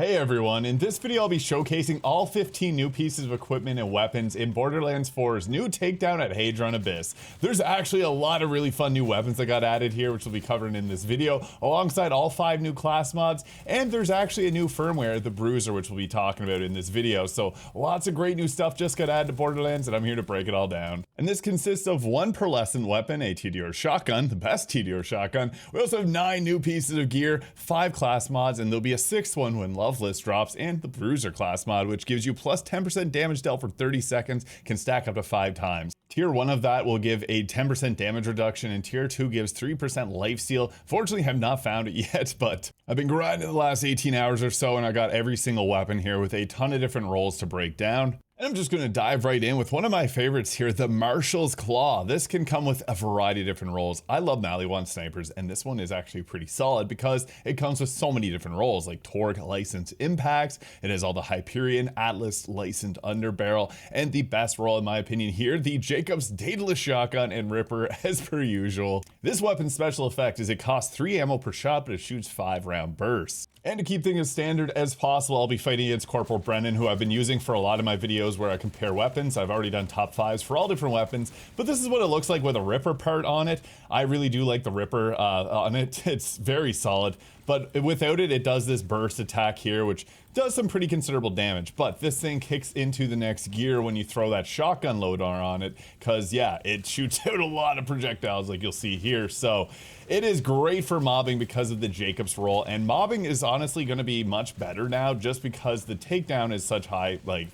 Hey everyone, in this video I'll be showcasing all 15 new pieces of equipment and weapons in Borderlands 4's new takedown at Hadron Abyss. There's actually a lot of really fun new weapons that got added here, which we'll be covering in this video, alongside all 5 new class mods, and there's actually a new firmware, the Bruiser, which we'll be talking about in this video. So lots of great new stuff just got added to Borderlands, and I'm here to break it all down. And this consists of 1 pearlescent weapon, a Tediore Shotgun, the best Tediore Shotgun. We also have 9 new pieces of gear, 5 class mods, and there'll be a 6th one when Loveless drops, and the Bruiser class mod, which gives you plus 10% damage dealt for 30 seconds, can stack up to 5 times. Tier 1 of that will give a 10% damage reduction, and Tier 2 gives 3% lifesteal. Fortunately, I have not found it yet, but I've been grinding the last 18 hours or so, and I got every single weapon here with a ton of different roles to break down. And I'm just going to dive right in with one of my favorites here, the Marshal's Claw. This can come with a variety of different roles. I love Maliwan snipers, and this one is actually pretty solid because it comes with so many different roles, like Torque licensed impacts. It has all the Hyperion, Atlas licensed underbarrel, and the best role in my opinion here, the Jakobs Daedalus Shotgun and Ripper as per usual. This weapon's special effect is it costs 3 ammo per shot, but it shoots 5-round bursts. And to keep things as standard as possible, I'll be fighting against Corporal Brennan, who I've been using for a lot of my videos where I compare weapons. I've already done top 5s for all different weapons, but this is what it looks like with a Ripper part on it. I really do like the Ripper on it. It's very solid, but without it, it does this burst attack here, which does some pretty considerable damage. But this thing kicks into the next gear when you throw that shotgun loader on it, because yeah, it shoots out a lot of projectiles like you'll see here. So it is great for mobbing because of the Jakobs role, and mobbing is honestly going to be much better now just because the takedown is such high, like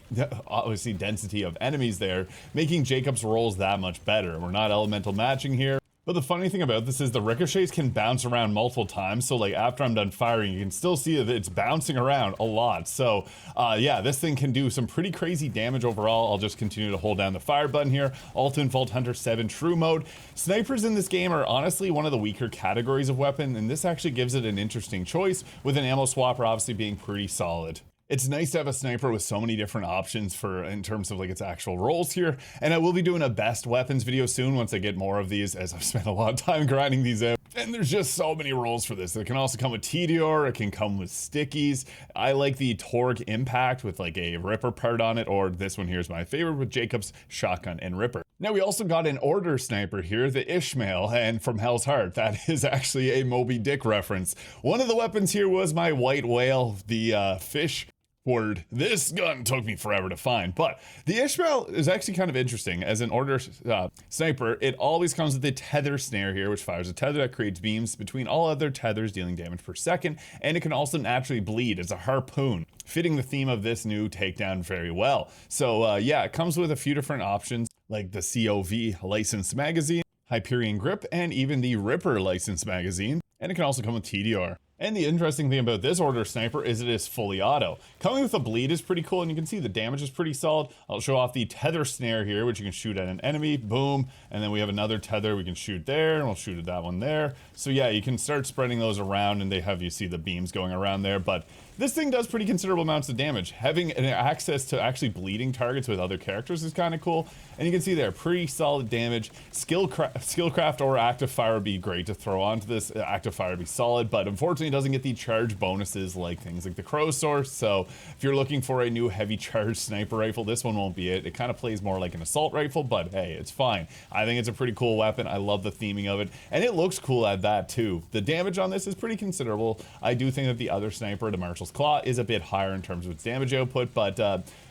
obviously density of enemies there, making Jakobs rolls that much better. We're not elemental matching here. But the funny thing about this is the ricochets can bounce around multiple times, so like after I'm done firing, you can still see that it's bouncing around a lot. So yeah, this thing can do some pretty crazy damage overall. I'll just continue to hold down the fire button here. Ultimate Vault Hunter 7 True Mode. Snipers in this game are honestly one of the weaker categories of weapon, and this actually gives it an interesting choice, with an ammo swapper obviously being pretty solid. It's nice to have a sniper with so many different options for in terms of like its actual roles here, and I will be doing a best weapons video soon once I get more of these, as I've spent a lot of time grinding these out. And there's just so many roles for this. It can also come with Tediore, it can come with stickies. I like the Torque impact with like a Ripper part on it, or this one here is my favorite with Jakobs Shotgun and Ripper. Now we also got an Order sniper here, the Ishmael, and from Hell's Heart. That is actually a Moby Dick reference. One of the weapons here was my white whale, the Fishward. This gun took me forever to find, but the Ishmael is actually kind of interesting. As an Order sniper, it always comes with a tether snare here, which fires a tether that creates beams between all other tethers, dealing damage per second, and it can also naturally bleed as a harpoon, fitting the theme of this new takedown very well. So yeah, it comes with a few different options, like the COV licensed magazine, Hyperion grip, and even the Ripper licensed magazine, and it can also come with Tediore. And the interesting thing about this Order sniper is it is fully auto. Coming with a bleed is pretty cool, and you can see the damage is pretty solid. I'll show off the tether snare here, which you can shoot at an enemy, boom, and then we have another tether we can shoot there, and we'll shoot at that one there. So yeah, you can start spreading those around, and they have, you see the beams going around there, but this thing does pretty considerable amounts of damage. Having an access to actually bleeding targets with other characters is kind of cool, and you can see there, pretty solid damage. Skillcraft or active fire would be great to throw onto this. Active fire would be solid, but unfortunately it doesn't get the charge bonuses like things like the Crow Source. So if you're looking for a new heavy charge sniper rifle, this one won't be it. It kind of plays more like an assault rifle, but hey, it's fine. I think it's a pretty cool weapon. I love the theming of it, and it looks cool at that too. The damage on this is pretty considerable. I do think that the other sniper, the Marshal's Claw, is a bit higher in terms of its damage output, but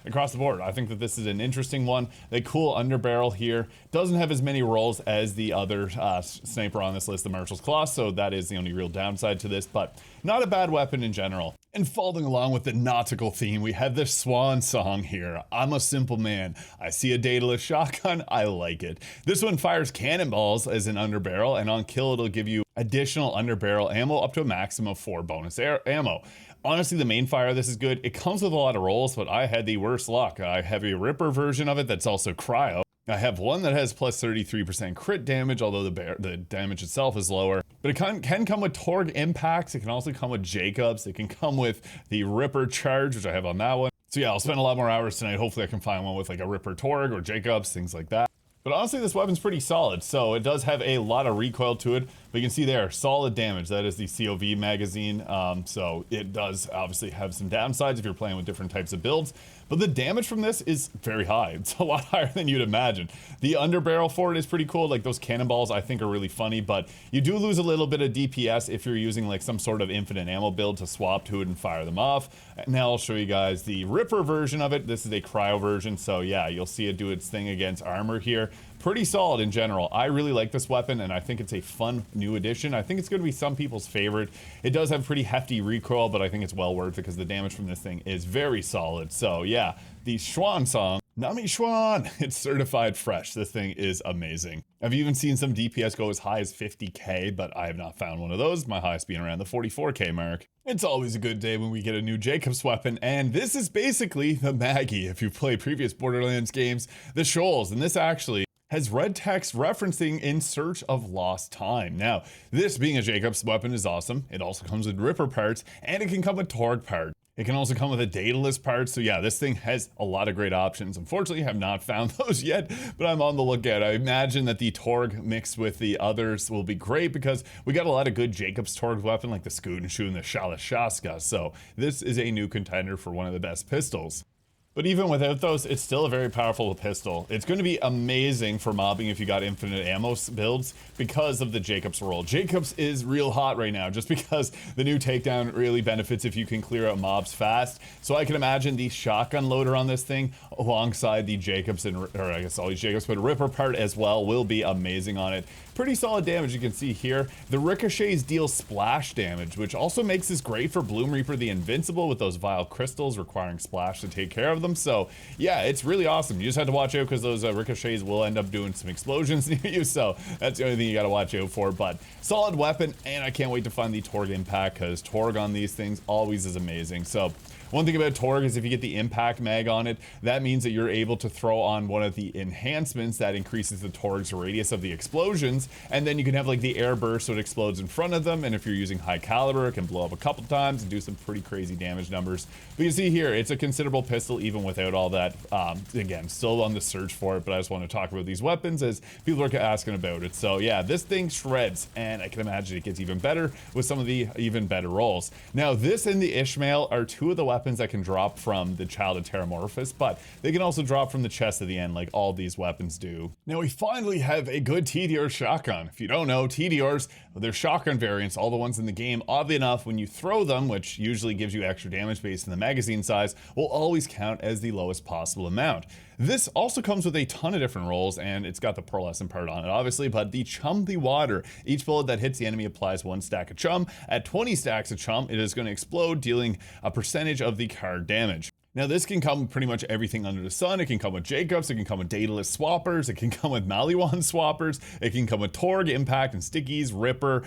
across the board, I think that this is an interesting one. The cool underbarrel here doesn't have as many rolls as the other sniper on this list, the Marshal's Claw, so that is the only real downside to this, but not a bad weapon in general. And following along with the nautical theme, we have this Swan Song here. I'm a simple man. I see a Daedalus Shotgun, I like it. This one fires cannonballs as an underbarrel, and on kill it'll give you additional underbarrel ammo up to a maximum of 4 bonus ammo. Honestly, the main fire of this is good. It comes with a lot of rolls, but I had the worst luck. I have a Ripper version of it that's also cryo. I have one that has plus 33% crit damage, although the damage itself is lower. But it can come with Torque impacts. It can also come with Jakobs. It can come with the Ripper charge, which I have on that one. So yeah, I'll spend a lot more hours tonight. Hopefully I can find one with like a Ripper Torque or Jakobs, things like that. But honestly, this weapon's pretty solid. So it does have a lot of recoil to it, But you can see there, solid damage. That is the COV magazine. So it does obviously have some downsides if you're playing with different types of builds. But the damage from this is very high. It's a lot higher than you'd imagine. The underbarrel for it is pretty cool. Like those cannonballs I think are really funny, but you do lose a little bit of DPS if you're using like some sort of infinite ammo build to swap to it and fire them off. And now I'll show you guys the Ripper version of it. This is a cryo version. So yeah, you'll see it do its thing against armor here. Pretty solid in general. I really like this weapon and I think it's a fun new addition. I think it's going to be some people's favorite. It does have pretty hefty recoil, but I think it's well worth it because the damage from this thing is very solid. So yeah, the Swan Song, Nami Schwan, it's certified fresh. This thing is amazing. I've even seen some DPS go as high as 50k, but I have not found one of those. My highest being around the 44k mark. It's always a good day when we get a new Jakobs weapon, and this is basically the Maggie. If you've played previous Borderlands games, the Shoals, and this actually has red text referencing In Search of Lost Time. Now, this being a Jakobs weapon is awesome. It also comes with Ripper parts, and it can come with Torg parts. It can also come with a Daedalus part, so yeah, this thing has a lot of great options. Unfortunately, I have not found those yet, but I'm on the lookout. I imagine that the Torg mixed with the others will be great because we got a lot of good Jakobs Torg weapon like the Skudenshu and the Shalashaska, so this is a new contender for one of the best pistols. But even without those, it's still a very powerful pistol. It's going to be amazing for mobbing if you got infinite ammo builds because of the Jakobs roll. Jakobs is real hot right now just because the new takedown really benefits if you can clear out mobs fast. So I can imagine the shotgun loader on this thing alongside the Jakobs, or I guess all these Jakobs, but Ripper part as well will be amazing on it. Pretty solid damage you can see here. The ricochets deal splash damage, which also makes this great for Bloom Reaper the Invincible with those vile crystals requiring splash to take care of them. So yeah, it's really awesome. You just have to watch out because those ricochets will end up doing some explosions near you. So that's the only thing you got to watch out for. But solid weapon, and I can't wait to find the Torg impact because Torg on these things always is amazing. So one thing about Torg is if you get the impact mag on it, that means that you're able to throw on one of the enhancements that increases the Torg's radius of the explosions, and then you can have like the air burst so it explodes in front of them, and if you're using high caliber, it can blow up a couple times and do some pretty crazy damage numbers. But you see here, it's a considerable pistol even without all that. Again, still on the search for it, but I just want to talk about these weapons as people are asking about it. So yeah, this thing shreds, and I can imagine it gets even better with some of the even better rolls. Now this and the Ishmael are two of the weapons that can drop from the Child of Terramorphous, but they can also drop from the chest at the end like all these weapons do. Now we finally have a good Tediore shotgun. If you don't know, Tediores, they're shotgun variants, all the ones in the game. Oddly enough, when you throw them, which usually gives you extra damage based on the magazine size, will always count as the lowest possible amount. This also comes with a ton of different rolls, and it's got the pearlescent part on it, obviously, but the Chum the Water. Each bullet that hits the enemy applies 1 stack of chum. At 20 stacks of chum, it is going to explode, dealing a percentage of the card damage. Now this can come with pretty much everything under the sun. It can come with Jakobs, it can come with Daedalus swappers, it can come with Maliwan swappers, it can come with Torg, Impact, and Stickies, Ripper.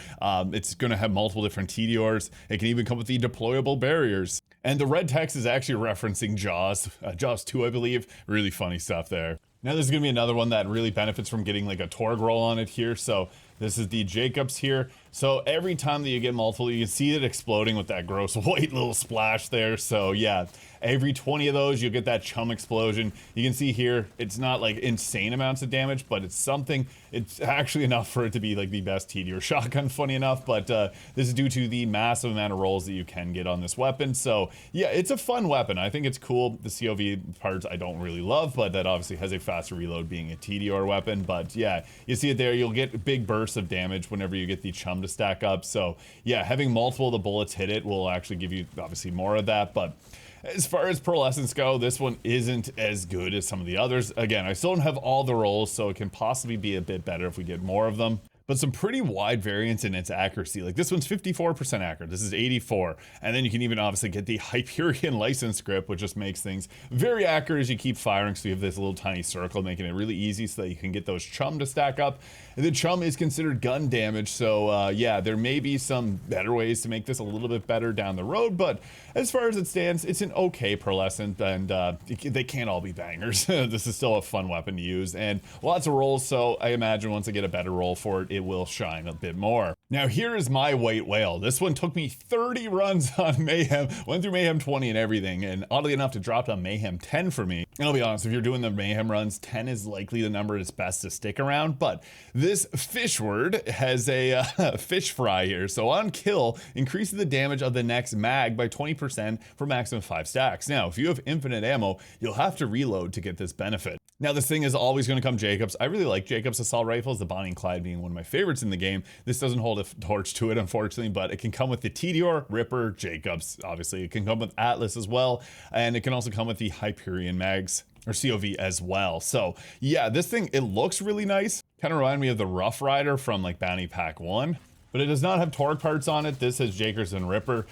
It's going to have multiple different Tediores. It can even come with the deployable barriers. And the red text is actually referencing Jaws, Jaws 2, I believe. Really funny stuff there. Now this is going to be another one that really benefits from getting like a Torg roll on it here. So this is the Jakobs here. So every time that you get multiple, you can see it exploding with that gross white little splash there. So yeah, every 20 of those, you'll get that chum explosion. You can see here, it's not like insane amounts of damage, but it's something, it's actually enough for it to be like the best Tediore shotgun, funny enough. But this is due to the massive amount of rolls that you can get on this weapon. So yeah, it's a fun weapon. I think it's cool. The COV parts I don't really love, but that obviously has a faster reload being a Tediore weapon. But yeah, you see it there, you'll get big bursts of damage whenever you get the chum to stack up. So yeah, having multiple of the bullets hit it will actually give you obviously more of that. But as far as pearlescents go, this one isn't as good as some of the others. Again, I still don't have all the rolls, so it can possibly be a bit better if we get more of them. But some pretty wide variance in its accuracy. Like this one's 54% accurate, this is 84. And then you can even obviously get the Hyperion license grip, which just makes things very accurate as you keep firing. So you have this little tiny circle, making it really easy so that you can get those chum to stack up. And the chum is considered gun damage. So yeah, there may be some better ways to make this a little bit better down the road. But as far as it stands, it's an okay pearlescent, and they can't all be bangers. This is still a fun weapon to use and lots of rolls. So I imagine once I get a better roll for it, it will shine a bit more. Now here is my white whale. This one took me 30 runs on Mayhem, went through Mayhem 20 and everything, and oddly enough it dropped on Mayhem 10 for me. And I'll be honest, if you're doing the Mayhem runs, 10 is likely the number that's best to stick around, but this Fishward has a fish fry here, so on kill, increases the damage of the next mag by 20% for maximum 5 stacks. Now, if you have infinite ammo, you'll have to reload to get this benefit. Now this thing is always going to come Jakobs. I really like Jakobs Assault Rifles, the Bonnie and Clyde being one of my favorites in the game. This doesn't hold a torch to it, unfortunately, but it can come with the Tediore, Ripper, Jakobs. Obviously, it can come with Atlas as well, and it can also come with the Hyperion mags, or COV as well. So yeah, this thing, it looks really nice. Kind of remind me of the Rough Rider from like Bounty Pack 1, but it does not have torque parts on it. This has Jakers and Ripper.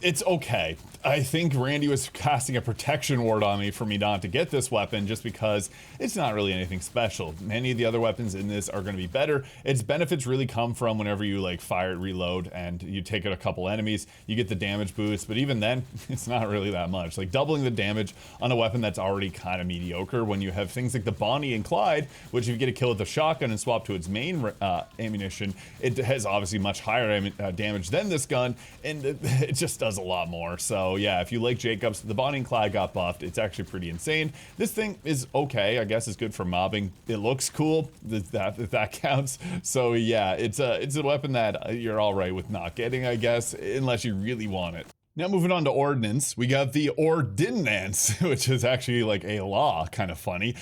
It's okay. I think Randy was casting a protection ward on me for me not to get this weapon just because it's not really anything special. Many of the other weapons in this are going to be better. Its benefits really come from whenever you like fire it, reload, and you take out a couple enemies, you get the damage boost, but even then, it's not really that much. Like doubling the damage on a weapon that's already kind of mediocre when you have things like the Bonnie and Clyde, which if you get a kill with the shotgun and swap to its main ammunition, it has obviously much higher damage than this gun, and it just does a lot more. So yeah, if you like Jakobs, the Bonnie and Clyde got buffed. It's actually pretty insane. This thing is okay. I guess it's good for mobbing. It looks cool, if that counts. So yeah, it's a weapon that you're all right with not getting, I guess, unless you really want it. Now moving on to Ordnance, we got the Ordinance, which is actually like a law, kind of funny.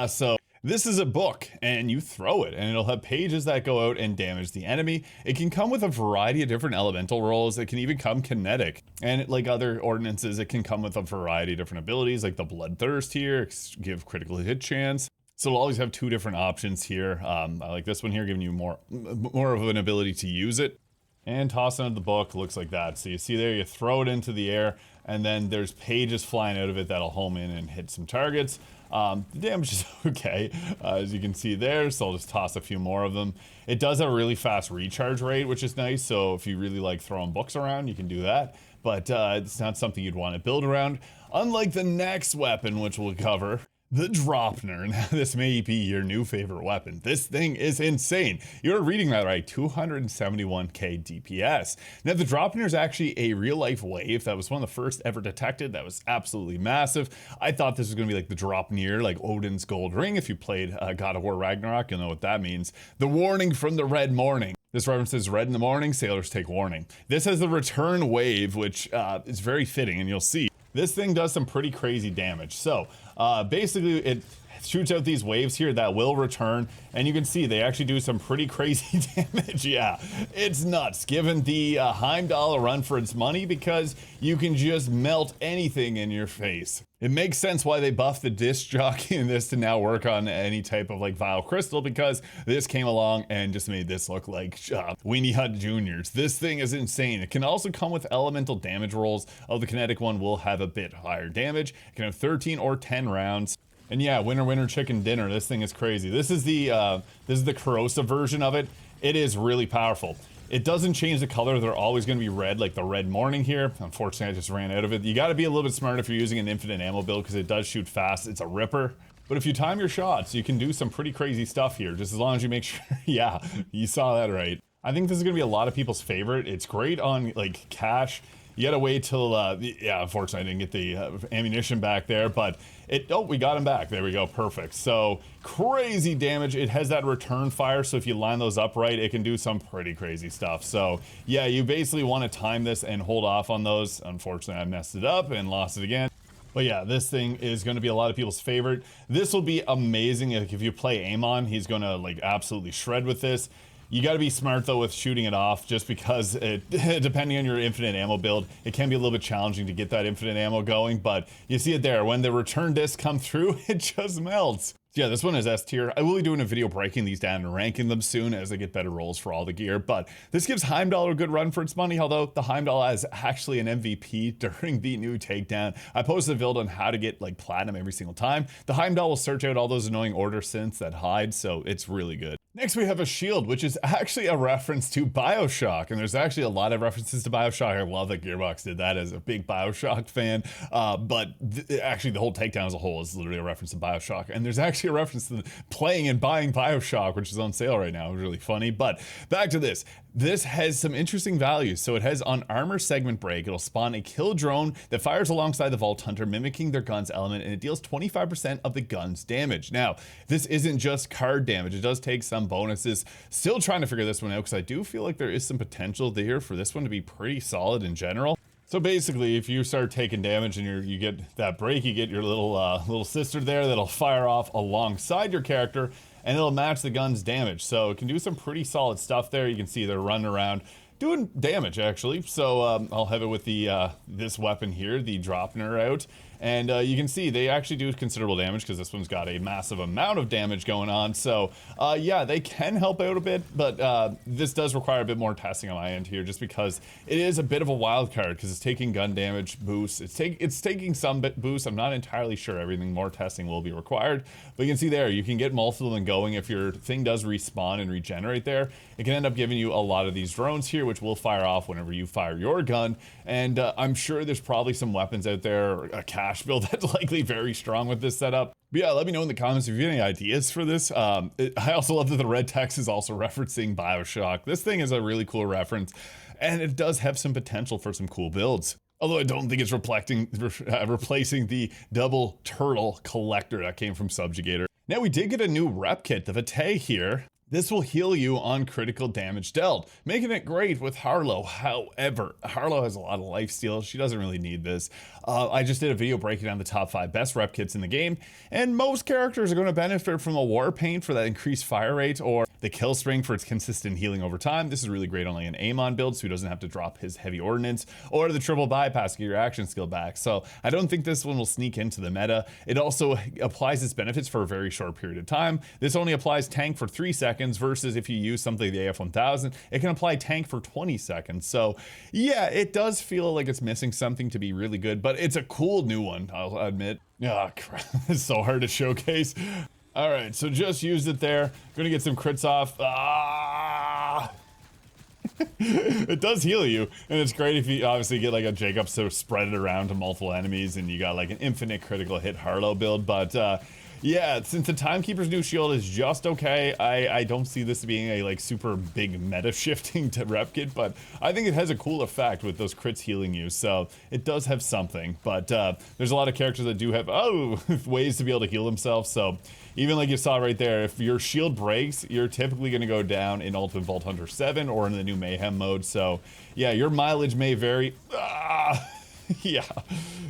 So this is a book, and you throw it, and it'll have pages that go out and damage the enemy. It can come with a variety of different elemental rolls. It can even come kinetic. And like other ordinances, it can come with a variety of different abilities, like the Bloodthirst here, give critical hit chance. So it'll always have 2 different options here. I like this one here, giving you more of an ability to use it. And toss into the book, looks like that. So you see there, you throw it into the air, and then there's pages flying out of it that'll home in and hit some targets. The damage is okay, as you can see there, so I'll just toss a few more of them. It does have a really fast recharge rate, which is nice, so if you really like throwing books around, you can do that. But it's not something you'd want to build around. Unlike the next weapon, which we'll cover, the Draupner. Now, this may be your new favorite weapon. This thing is insane. You're reading that right, 271k DPS. Now, the Draupner is actually a real-life wave that was one of the first ever detected. That was absolutely massive. I thought this was going to be like the Draupner, like Odin's gold ring. If you played God of War Ragnarok, you'll know what that means. The warning from the red morning. This references red in the morning, sailors take warning. This has the return wave, which is very fitting, and you'll see. This thing does some pretty crazy damage. So basically it shoots out these waves here that will return, and you can see they actually do some pretty crazy damage. Yeah, it's nuts, given the Heimdall a run for its money, because you can just melt anything in your face. It makes sense why they buffed the disc jockey in this to now work on any type of like vile crystal, because this came along and just made this look like Weenie Hut Juniors. This thing is insane. It can also come with elemental damage rolls. Oh, the kinetic one will have a bit higher damage. It can have 13 or 10 rounds. And yeah, winner, winner, chicken dinner. This thing is crazy. This is the corrosive version of it. It is really powerful. It doesn't change the color. They're always going to be red, like the red morning here. Unfortunately, I just ran out of it. You got to be a little bit smart if you're using an infinite ammo build, because it does shoot fast. It's a ripper. But if you time your shots, you can do some pretty crazy stuff here, just as long as you make sure. Yeah, you saw that right. I think this is going to be a lot of people's favorite. It's great on like cash. You gotta wait till, yeah, unfortunately I didn't get the ammunition back there, but we got him back. There we go, perfect. So, crazy damage. It has that return fire, so if you line those up right, it can do some pretty crazy stuff. So, yeah, you basically want to time this and hold off on those. Unfortunately, I messed it up and lost it again. But yeah, this thing is going to be a lot of people's favorite. This will be amazing. Like, if you play Amon, he's going to, like, absolutely shred with this. You got to be smart though with shooting it off, just because depending on your infinite ammo build, it can be a little bit challenging to get that infinite ammo going, but you see it there. When the return discs come through, it just melts. Yeah, this one is S tier. I will be doing a video breaking these down and ranking them soon as I get better rolls for all the gear, but this gives Heimdall a good run for its money, although the Heimdall is actually an MVP during the new takedown. I posted a build on how to get like platinum every single time. The Heimdall will search out all those annoying order synths that hide, so it's really good. Next we have a shield, which is actually a reference to BioShock, and there's actually a lot of references to BioShock. I love that Gearbox did that as a big BioShock fan, but actually the whole takedown as a whole is literally a reference to BioShock, and there's actually actually a reference to playing and buying Bioshock, which is on sale right now. It's really funny. But back to this. This has some interesting values. So it has on armor segment break, it'll spawn a kill drone that fires alongside the Vault Hunter, mimicking their gun's element, and it deals 25% of the gun's damage. Now, this isn't just card damage. It does take some bonuses. Still trying to figure this one out because I do feel like there is some potential there for this one to be pretty solid in general. So basically, if you start taking damage and you get that break, you get your little sister there that'll fire off alongside your character, and it'll match the gun's damage. So it can do some pretty solid stuff there. You can see they're running around doing damage actually. So I'll have it with the this weapon here, the Draupner out. And you can see they actually do considerable damage because this one's got a massive amount of damage going on. So yeah, they can help out a bit, but this does require a bit more testing on my end here, just because it is a bit of a wild card because it's taking gun damage boosts. It's taking some bit boosts. I'm not entirely sure everything. More testing will be required, but you can see there, you can get multiple of them going. If your thing does respawn and regenerate there, it can end up giving you a lot of these drones here, which will fire off whenever you fire your gun. And I'm sure there's probably some weapons out there, a cash build that's likely very strong with this setup. But yeah, let me know in the comments if you have any ideas for this. I also love that the red text is also referencing Bioshock. This thing is a really cool reference, and it does have some potential for some cool builds. Although I don't think it's replacing the double turtle collector that came from Subjugator. Now we did get a new rep kit, the Vitae here. This will heal you on critical damage dealt, making it great with Harlowe. However, Harlowe has a lot of lifesteal. She doesn't really need this. I just did a video breaking down the top 5 best rep kits in the game, and most characters are going to benefit from a War Paint for that increased fire rate, or the Kill String for its consistent healing over time. This is really great on like an Amon build, so he doesn't have to drop his Heavy Ordnance, or the Triple Bypass to get your action skill back. So I don't think this one will sneak into the meta. It also applies its benefits for a very short period of time. This only applies tank for 3 seconds, versus if you use something like the AF1000, it can apply tank for 20 seconds. So yeah, it does feel like it's missing something to be really good, but it's a cool new one, I'll admit. Oh crap, it's so hard to showcase. All right, so just used it there. Gonna get some crits off. It does heal you, and it's great if you obviously get like a Jakobs to spread it around to multiple enemies, and you got like an infinite critical hit Harlowe build. But yeah, since the Timekeeper's new shield is just okay, I don't see this being a like super big meta shifting to rep kit, but I think it has a cool effect with those crits healing you, so it does have something. But there's a lot of characters that do have ways to be able to heal themselves, so even like you saw right there, if your shield breaks, you're typically going to go down in Ultimate Vault Hunter 7 or in the new Mayhem mode. So yeah, your mileage may vary. Yeah,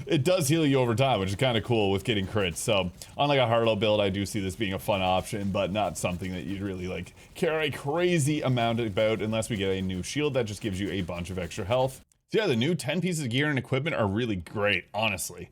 it does heal you over time, which is kind of cool with getting crits. So unlike a Harlowe build, I do see this being a fun option, but not something that you'd really like care a crazy amount about unless we get a new shield that just gives you a bunch of extra health. So yeah, the new 10 pieces of gear and equipment are really great, honestly.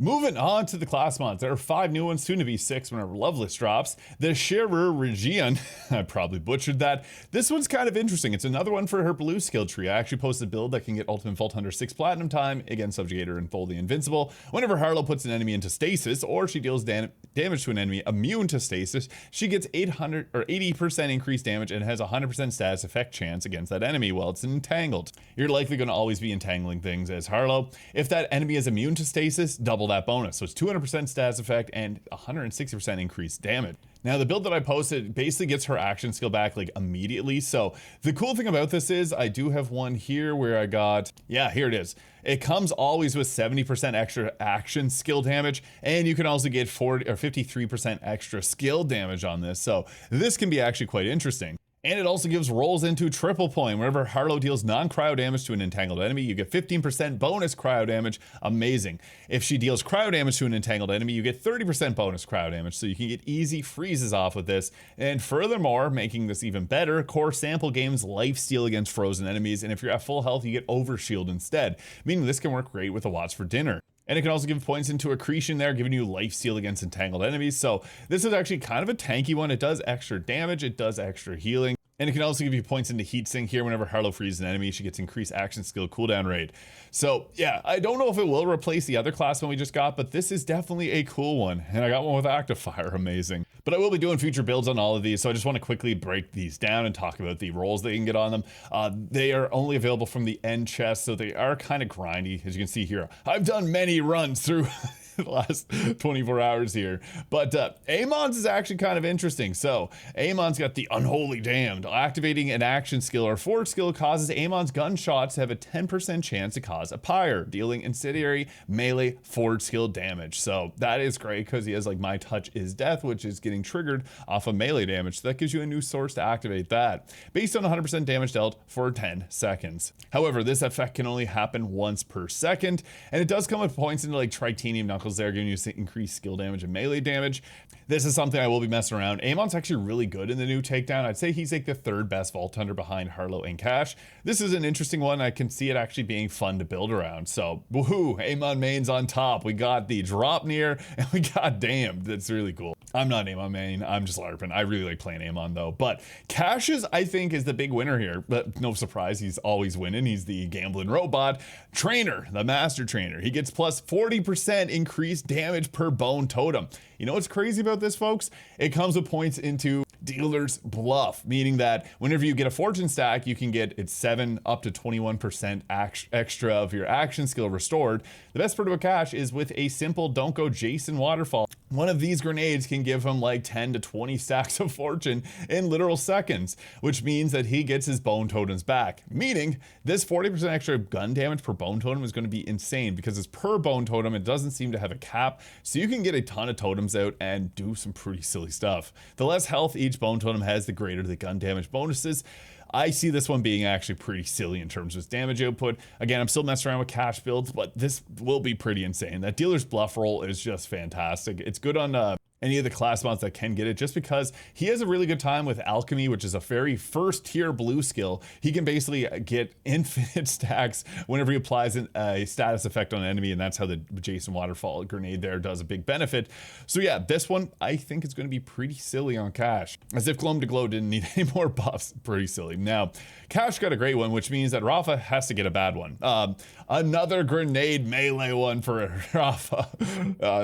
Moving on to the class mods, there are 5 new ones, soon to be 6 whenever Loveless drops. The Chirurgeon, I probably butchered that. This one's kind of interesting. It's another one for her blue skill tree. I actually posted a build that can get Ultimate Vault Hunter 6 Platinum time, against Subjugator and Fully Invincible. Whenever Harlowe puts an enemy into stasis, or she deals damage to an enemy immune to stasis, she gets 800 or 80% increased damage and has a 100% status effect chance against that enemy while it's entangled. You're likely going to always be entangling things as Harlowe. If that enemy is immune to stasis, double that bonus. So it's 200% status effect and 160% increased damage. Now the build that I posted basically gets her action skill back like immediately. So the cool thing about this is I do have one here where I got, yeah, here it is. It comes always with 70% extra action skill damage, and you can also get 40 or 53% extra skill damage on this. So this can be actually quite interesting. And it also gives rolls into triple point. Whenever Harlowe deals non-cryo damage to an entangled enemy, you get 15% bonus cryo damage. Amazing. If she deals cryo damage to an entangled enemy, you get 30% bonus cryo damage. So you can get easy freezes off with this. And furthermore, making this even better, core sample games lifesteal against frozen enemies. And if you're at full health, you get overshield instead, meaning this can work great with a Watch for Dinner. And it can also give points into accretion there, giving you lifesteal against entangled enemies. So this is actually kind of a tanky one. It does extra damage, it does extra healing. And it can also give you points into heat sink here. Whenever Harlowe frees an enemy, she gets increased action skill cooldown rate. So yeah, I don't know if it will replace the other class one we just got, but this is definitely a cool one. And I got one with active fire, amazing. But I will be doing future builds on all of these, so I just want to quickly break these down and talk about the rolls that you can get on them. They are only available from the end chest, so they are kind of grindy, as you can see here. I've done many runs through the last 24 hours here. But Amon's is actually kind of interesting. So Amon's got the Unholy Damned. Activating an action skill or forward skill causes Amon's gunshots to have a 10% chance to cause a pyre, dealing incendiary melee forward skill damage. So that is great because he has like My Touch is Death, which is getting triggered off of melee damage. So that gives you a new source to activate that, based on 100% damage dealt for 10 seconds. However, this effect can only happen once per second, and it does come with points into like Tritanium Knuckles there, giving you increased skill damage and melee damage. This is something I will be messing around. Amon's actually really good in the new Takedown. I'd say he's like the third best Vault Hunter behind Harlowe and Cash. This is an interesting one. I can see it actually being fun to build around. So, woohoo, Amon mains on top. We got the Draupner and we got Damned. That's really cool. I'm not an Amon main. I'm just LARPing. I really like playing Amon though. But Cash's, I think, is the big winner here. But no surprise, he's always winning. He's the gambling robot. Trainer, the master trainer. He gets plus 40% increased damage per bone totem. You know what's crazy about this, folks? It comes with points into Dealer's Bluff, meaning that whenever you get a fortune stack, you can get it's 7 up to 21% extra of your action skill restored. The best part about Cash is with a simple Don't Go Jason waterfall. One of these grenades can give him like 10 to 20 stacks of fortune in literal seconds, which means that he gets his bone totems back. Meaning this 40% extra gun damage per bone totem is going to be insane because it's per bone totem. It doesn't seem to have a cap, so you can get a ton of totems out and do some pretty silly stuff. The less health each bone totem has, the greater the gun damage bonuses. I see this one being actually pretty silly in terms of its damage output. Again, I'm still messing around with Cash builds, but this will be pretty insane. That Dealer's Bluff roll is just fantastic. It's good on any of the class mods that can get it, just because he has a really good time with Alchemy, which is a very first tier blue skill. He can basically get infinite stacks whenever he applies a status effect on an enemy, and that's how the Jason Waterfall grenade there does a big benefit. So yeah, this one I think is going to be pretty silly on Cash. As if Gloam to Glow didn't need any more buffs. Pretty silly. Now, Cash got a great one, which means that Rafa has to get a bad one. Another grenade melee one for Rafa.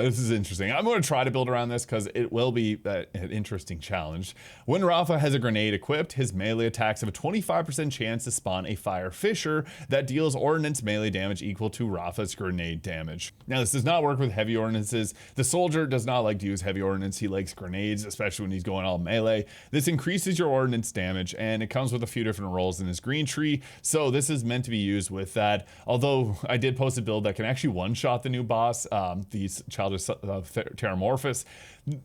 This is interesting. I'm going to try to build around this because it will be an interesting challenge. When Rafa has a grenade equipped, his melee attacks have a 25% chance to spawn a Fire Fisher that deals ordnance melee damage equal to Rafa's grenade damage. Now, this does not work with heavy ordnances. The soldier does not like to use heavy ordnance. He likes grenades, especially when he's going all melee. This increases your ordnance damage, and it comes with a few different rolls in his green tree, so this is meant to be used with that. Although I did post a build that can actually one-shot the new boss, the Childish Terramorphous.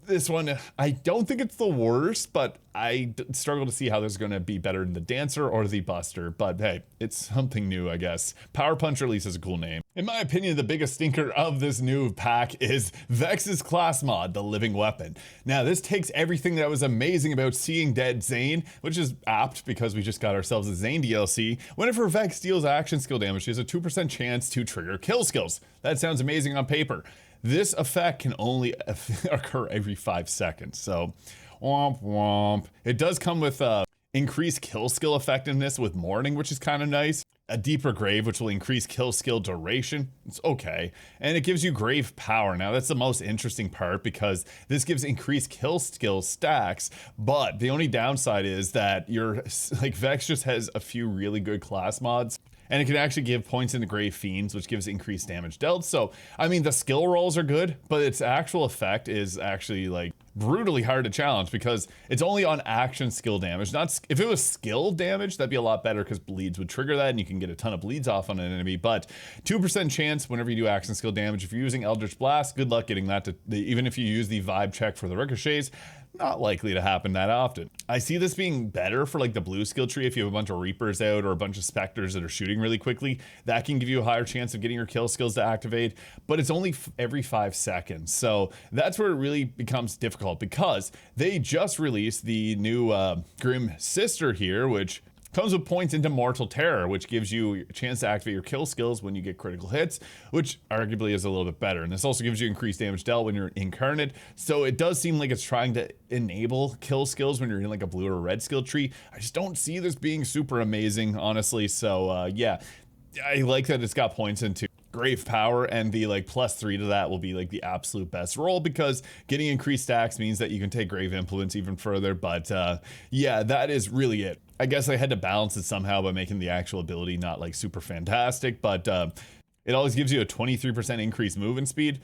This one, I don't think it's the worst, but I struggle to see how there's going to be better than the Dancer or the Buster. But hey, it's something new, I guess. Power Punch at least is a cool name. In my opinion, the biggest stinker of this new pack is Vex's class mod, the Living Weapon. Now, this takes everything that was amazing about Seeing Dead Zane, which is apt because we just got ourselves a Zane DLC. Whenever Vex deals action skill damage, she has a 2% chance to trigger kill skills. That sounds amazing on paper. This effect can only occur every 5 seconds, so womp womp. It does come with increased kill skill effectiveness with Mourning, which is kind of nice. A Deeper Grave, which will increase kill skill duration. It's okay. And it gives you Grave Power. Now, that's the most interesting part because this gives increased kill skill stacks, but the only downside is that Vex just has a few really good class mods. And it can actually give points into Grave Fiends, which gives increased damage dealt. So, I mean, the skill rolls are good, but its actual effect is actually like brutally hard to challenge because it's only on action skill damage. If it was skill damage, that'd be a lot better because bleeds would trigger that and you can get a ton of bleeds off on an enemy. But 2% chance whenever you do action skill damage. If you're using Eldritch Blast, good luck getting that even if you use the vibe check for the ricochets. Not likely to happen that often. I see this being better for like the blue skill tree if you have a bunch of Reapers out or a bunch of Spectres that are shooting really quickly. That can give you a higher chance of getting your kill skills to activate, but it's only every 5 seconds. So that's where it really becomes difficult because they just released the new Grim Sister here, which comes with points into Mortal Terror, which gives you a chance to activate your kill skills when you get critical hits, which arguably is a little bit better. And this also gives you increased damage dealt when you're incarnate. So it does seem like it's trying to enable kill skills when you're in like a blue or red skill tree. I just don't see this being super amazing, honestly. So yeah, I like that it's got points into Grave Power, and the like +3 to that will be like the absolute best roll because getting increased stacks means that you can take Grave Influence even further. But yeah, that is really it. I guess I had to balance it somehow by making the actual ability not like super fantastic, but It always gives you a 23% increased movement speed,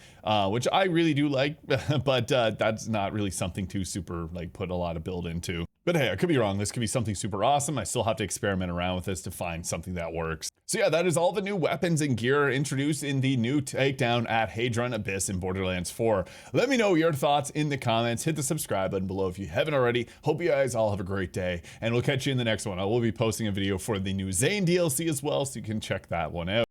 which I really do like, but that's not really something to super like put a lot of build into. But hey, I could be wrong. This could be something super awesome. I still have to experiment around with this to find something that works. So yeah, that is all the new weapons and gear introduced in the new takedown at Hadron Abyss in Borderlands 4. Let me know your thoughts in the comments. Hit the subscribe button below if you haven't already. Hope you guys all have a great day, and we'll catch you in the next one. I will be posting a video for the new Zane DLC as well, so you can check that one out.